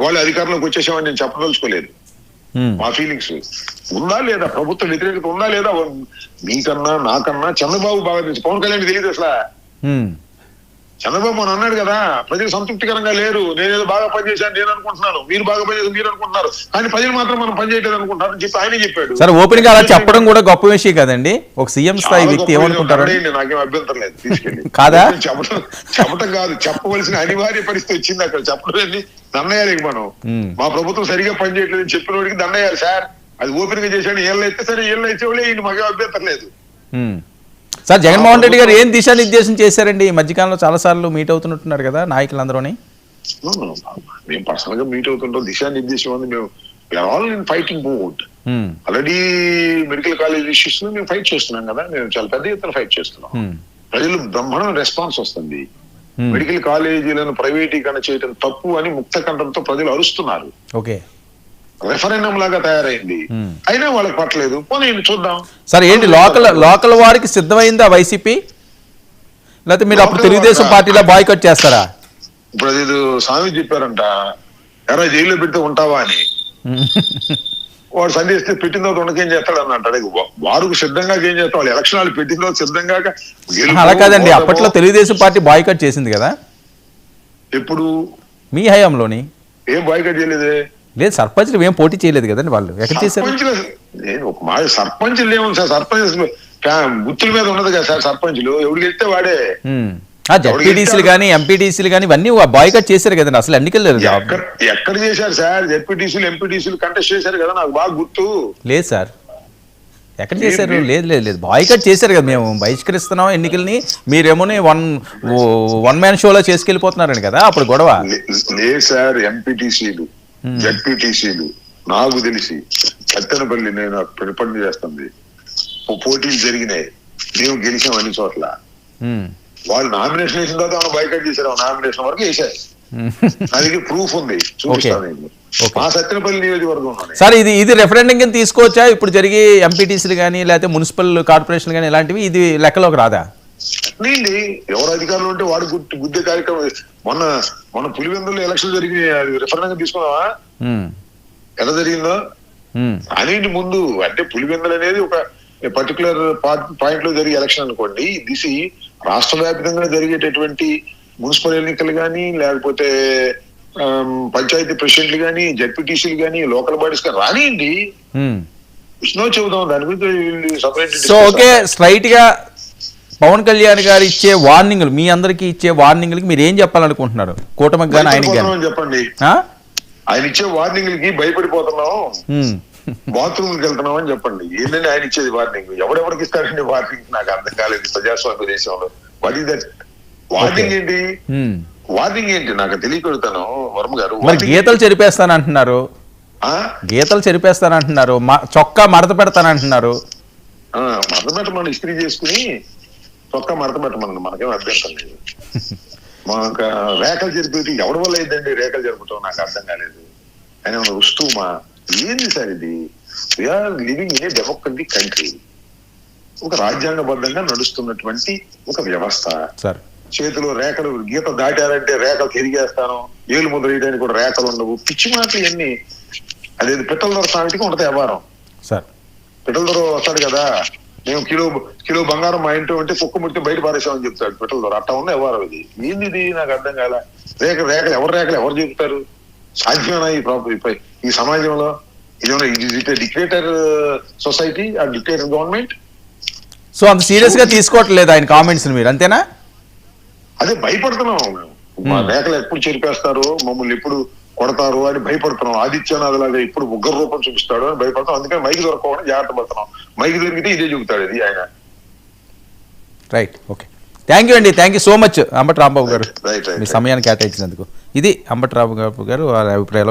వాళ్ళు అధికారంలోకి వచ్చేసామని నేను చెప్పదలుచుకోలేదు. మా ఫీలింగ్స్ ఉందా లేదా, ప్రభుత్వ వ్యతిరేకత ఉందా లేదా, మీకన్నా నాకన్నా చంద్రబాబు బాగా తెలుసు, పవన్ కళ్యాణ్ తెలియదు అసలు. చంద్రబాబు మనం అన్నాడు కదా, ప్రజలు సంతృప్తికరంగా లేరు, నేనేదో బాగా పనిచేశాను నేను అనుకుంటున్నాను, మీరు బాగా పనిచేసి మీరు అనుకుంటున్నారు, కానీ ప్రజలు మాత్రం మనం పనిచేయలేదు అనుకుంటారు అని చెప్పి ఆయనే చెప్పాడు. సరే, ఓపెన్ గా అలా చెప్పడం కూడా గొప్ప విషయం కదండి. ఒక సీఎం స్థాయి వ్యక్తి ఏమనుకుంటారు? నాకేం అభ్యంతరం లేదు, తీసుకెళ్ళి కాదా చెప్పడం కాదు, చెప్పవలసిన అనివార్య పరిస్థితి వచ్చింది. అక్కడ చెప్పడం దండయాలి. మనం మా ప్రభుత్వం సరిగా పనిచేయట్లేదని చెప్పిన వాడికి దండయాలి సార్. అది ఓపెన్ గా చేశాడు, ఏళ్ళు అయితే సరే, ఏళ్ళు అయితే వాళ్ళు మాకేం అభ్యంతరం లేదు. సార్, జగన్మోహన్ రెడ్డి గారు ఏం దిశానిర్దేశం చేశారండి? ఈ మధ్యకాలంలో చాలా సార్లు మీట్ అవుతున్నట్టున్నారు కదా నాయకులందరూని. మేము పర్సనల్ గా మీట్ అవుతుంటాం. దిశానిర్దేశం ఉంది, మేము all in fighting mode. Already medical college issues మేము ఫైట్ చేస్తున్నాం కదా, మేము చాలా పెద్ద ఎత్తున ఫైట్ చేస్తున్నాం. ప్రజలు బ్రహ్మాండ రెస్పాన్స్ వస్తుంది. మెడికల్ కాలేజీలను ప్రైవేటీకరణ చేయడం తప్పు అని ముక్త కంఠంతో ప్రజలు అరుస్తున్నారు. ఓకే, రెఫరెండం లాగా తయారైంది, అయినా వాళ్ళకి పట్టలేదు. పోనీ చూద్దాం సార్. ఏంటి లోకల్ వారికి సిద్ధమైందా వైసీపీ, లేకపోతే మీరు అప్పుడు తెలుగుదేశం పార్టీలో బాయ్కట్ చేస్తారా? ఇప్పుడు అది స్వామి చెప్పారంట, ఎరా జైల్లో పెడితే ఉంటావా అని. వాడు సందేశిస్తే పెట్టిన తర్వాత ఉండకేం చేస్తాడు అని అంటాడు. వారికి సిద్ధంగా ఏం చేస్తాం, వాళ్ళు ఎలక్షన్ వాళ్ళు పెట్టిన తర్వాత సిద్ధంగా. అలా కాదండి, అప్పట్లో తెలుగుదేశం పార్టీ బాయ్కట్ చేసింది కదా. ఎప్పుడు? మీ హయాంలోని. ఏం బాయ్కట్ చేయలేదే? లేదు, సర్పంచ్లు ఏం పోటీ చేయలేదు కదండి. వాళ్ళు ఎక్కడ చేశారు? నేను ఒక మాట, సర్పంచ్లు ఏముంది సార్, సర్పంచ్ గుర్తుల మీద ఉన్నది కదా సార్. సర్పంచ్లు ఎవడు గెలిస్తే వాడే. జెడ్పీటీసీలు కానీ ఎంపీటీసీలు కానీ ఇవన్నీ బాయ్కట్ చేశారు కదండి. అసలు ఎన్నికలు ఎక్కడ చేశారు సార్? జెడ్పీటీసీలు ఎంపీటీసీలు కంటెస్ట్ చేశారు కదా, నాకు బాగా గుర్తు. లేదు సార్, ఎక్కడ చేశారు? లేదు లేదు లేదు, బాయ్కట్ చేశారు కదా. మేము బహిష్కరిస్తున్నాం ఎన్నికల్ని, మీరేమో వన్ మ్యాన్ షోలో చేసుకెళ్ళిపోతున్నారని కదా అప్పుడు గొడవ. లేదు సార్, ఎంపీటీసీలు జెడ్పీటీసీలు నాకు తెలిసి సత్తెనపల్లి నేను పని చేస్తుంది, పోటీలు జరిగినాయి, మేము గెలిచాం అన్ని చోట్ల. వాళ్ళు నామినేషన్ వేసిన తర్వాత బైకట్ చేశారు, నామినేషన్ వరకు వేసారు. నా దగ్గర ప్రూఫ్ ఉంది, చూపిస్తాను. మా సత్తెనపల్లి నియోజకవర్గం సార్. ఇది రెఫరెండం కింద తీసుకోవచ్చా? ఇప్పుడు జరిగే ఎంపీటీసీలు కానీ లేకపోతే మున్సిపల్ కార్పొరేషన్ కానీ ఇలాంటివి ఇది లెక్కలోకి రాదా? నీండి ఎవరు అధికారులు ఉంటే వాడు గుద్దే కార్యక్రమం. మొన్న పులివెందులో ఎలక్షన్ జరిగి రిఫరెండంగా తీసుకున్నావా? ఎలా జరిగిందో అనేది ముందు. అంటే పులివెందులు అనేది ఒక పర్టికులర్ పాయింట్ లో జరిగే ఎలక్షన్ అనుకోండి. దిస్ రాష్ట్ర వ్యాప్తంగా జరిగేటటువంటి మున్సిపల్ ఎన్నికలు కానీ, లేకపోతే పంచాయతీ ప్రెసిడెంట్లు కానీ, జెడ్పీటీసీలు కానీ, లోకల్ బాడీస్ కానీ రానియండి, చెబుదాం దాని గురించి సపరేట్. సో ఓకే, స్ట్రైట్ గా పవన్ కళ్యాణ్ గారు ఇచ్చే వార్నింగ్లు, మీ అందరికి ఇచ్చే వార్నింగ్లకి మీరు ఏం చెప్పాలనుకుంటున్నారు? కూటమికి కానీ ఆయనకి చెప్పండి. ఆయన ఇచ్చే వార్నింగ్లకి భయపడిపోతున్నాం, బాత్రూమ్కి వెళ్తున్నాం అని చెప్పండి. ఏంటంటే ఆయన ఇచ్చేది వార్నింగ్? ఎవరెవరికి ఇస్తారండి వార్నింగ్? నాకు అర్థం కాలేదు ప్రజాస్వామ్య దేశంలో. What is that warning? ఏంటి వార్నింగ్? ఏంటి నాకు తెలియకొడతాను వర్మ గారు. మరి గీతలు చెరిపేస్తానంటున్నారు, గీతలు చెరిపేస్తానంటున్నారు, చొక్కా మడత పెడతానంటున్నారు. మడత పెట్టమని ఇస్త్రీ చేసుకుని చొక్కా మడత పెట్టమని మనకేం అభ్యంతరం లేదు. మాకు రేఖలు జరిపేది ఎవరి వల్ల అయిందండి? రేఖలు జరపటం నాకు అర్థం కాలేదు. ఆయన వస్తుమా ఏంది సార్ ఇది? We are living in a democratic country. ఒక రాజ్యాంగబద్ధంగా నడుస్తున్నటువంటి ఒక వ్యవస్థ. చేతిలో రేఖలు గీత దాటారంటే రేఖలు తిరిగేస్తాను, ఏలు ముద్ర వేయడానికి కూడా రేఖలు ఉండవు, పిచ్చి మాటలు ఇవన్నీ. అదేది పిట్టల దొర సామెతకి ఉంటది వ్యవహారం. పిట్టల దొర వస్తాడు కదా, మేము కిలో బంగారం మా ఇంట్లో ఉంటే కుక్క ముడితే బయట పారేసామని చెప్తాడు పిట్టల దొర. అట్టా ఉన్న వ్యవహారం ఇది. ఏంది ఇది? నాకు అర్థం కాల. రేఖలు ఎవరు చెప్తారు? సాధ్యమేనా ఈ సమాజంలో? ఇదేమన్నా డిక్టేటర్ సొసైటీ, ఆ డిక్టేటర్ గవర్నమెంట్? సో అంత సీరియస్ గా తీసుకోవట్లేదు ఆయన కామెంట్స్ మీరు, అంతేనా? అదే భయపడుతున్నాం మేము. మా రేఖలు ఎప్పుడు చెరిపేస్తారు, మమ్మల్ని ఎప్పుడు కొడతారు అని భయపడుతున్నాం. ఆదిత్యనాథ్ లాగా ఇప్పుడు ఉగ్ర రూపం చూపిస్తాడు అని భయపడతాం. అందుకని మైకి దొరకకుండా జాగ్రత్త పడుతున్నాం. మైకి దొరికితే ఇదే చెబుతాడు ఇది ఆయన. రైట్, ఓకే, థ్యాంక్ యూ అండి. Thank you so much Ambati Rambabu గారు, మీ సమయాన్ని కేటాయించినందుకు. ఇది అంబటి రాంబాబు గారు వారి అభిప్రాయాలు.